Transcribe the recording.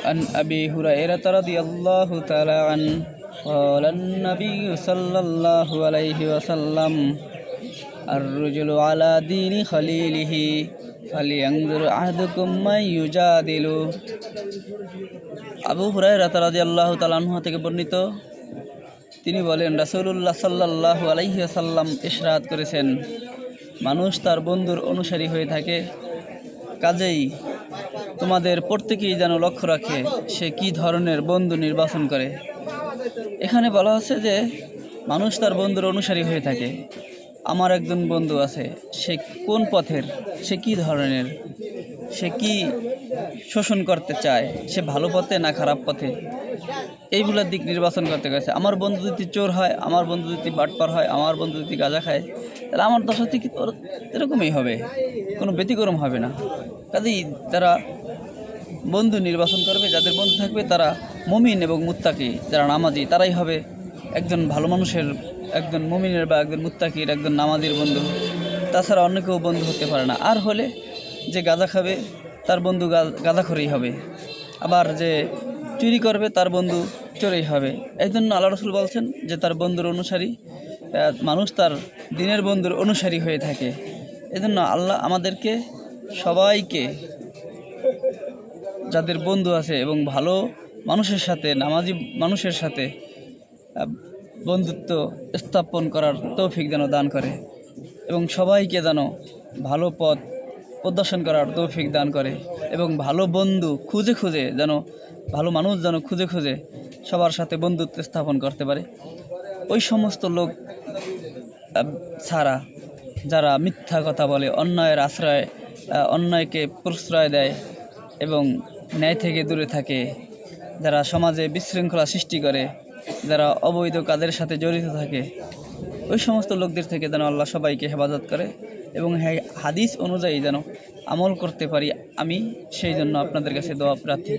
عن أبي هريرة رضي الله تعالى عنه قال النبي صلى الله عليه وسلم الرجل على دين خليله فلينظر أحدكم من يجادل আবু হুরায়রা রাদিয়াল্লাহু তাআলা আনহু থেকে বর্ণিত, তিনি বলেন, রাসূলুল্লাহ সাল্লাল্লাহু আলাইহি ওয়াসাল্লাম ইরশাদ করেছেন, মানুষ তার বন্ধুর অনুসারী হয়ে থাকে। কাজেই তোমাদের প্রত্যেকেই যেন লক্ষ্য রাখে সে কি ধরনের বন্ধু নির্বাচন করে। এখানে বলা হচ্ছে যে মানুষ তার বন্ধুর অনুসারী হয়ে থাকে। আমার একজন বন্ধু আছে, সে কোন পথের, সে কি ধরনের, সে কি শোষণ করতে চায়, সে ভালো পথে না খারাপ পথে, এইগুলোর দিক নির্বাচন করতে গেছে। আমার বন্ধু যদি চোর হয়, আমার বন্ধু যদি বাটপার হয়, আমার বন্ধু যদি গাঁজা খায়, তাহলে আমার দশা থেকে এরকমই হবে, কোনো ব্যতিক্রম হবে না। কাজেই তারা বন্ধু নির্বাচন করবে, যাদের বন্ধু থাকবে তারা মুমিন এবং মুত্তাকি, যারা নামাজি, তারাই হবে একজন ভালো মানুষের, একজন মুমিনের বা একজন মুত্তাকির, একজন নামাজির বন্ধু। তাছাড়া অন্য কেউ বন্ধু হতে পারে না। আর হলে যে গাঁজা খাবে তার বন্ধু গাঁজাখোরই হবে, আবার যে চুরি করবে তার বন্ধু চোরেই হবে। এই জন্য আল্লাহ রাসূল বলছেন যে তার বন্ধুর অনুসারী, মানুষ তার দিনের বন্ধুর অনুসারী হয়ে থাকে। এই জন্য আল্লাহ আমাদেরকে সবাইকে, যাদের বন্ধু আছে এবং ভালো মানুষের সাথে, নামাজি মানুষের সাথে বন্ধুত্ব স্থাপন করার তৌফিক যেন দান করে এবং সবাইকে যেন ভালো পথ প্রদর্শন করার তৌফিক দান করে এবং ভালো বন্ধু খুঁজে খুঁজে যেন, ভালো মানুষ যেন খুঁজে খুঁজে সবার সাথে বন্ধুত্ব স্থাপন করতে পারে। ওই সমস্ত লোক ছাড়া যারা মিথ্যা কথা বলে, অন্যায়ের আশ্রয়, অন্যায়কে প্রশ্রয় দেয় এবং ন্যায় থেকে দূরে থাকে, যারা সমাজে বিশৃঙ্খলা সৃষ্টি করে, যারা অবৈধ কাজের সাথে জড়িত থাকে, ওই সমস্ত লোকদের থেকে যেন আল্লাহ সবাইকে হেফাজত করে এবং হাদিস অনুযায়ী যেন আমল করতে পারি আমি, সেই জন্য আপনাদের কাছে দোয়া প্রার্থী।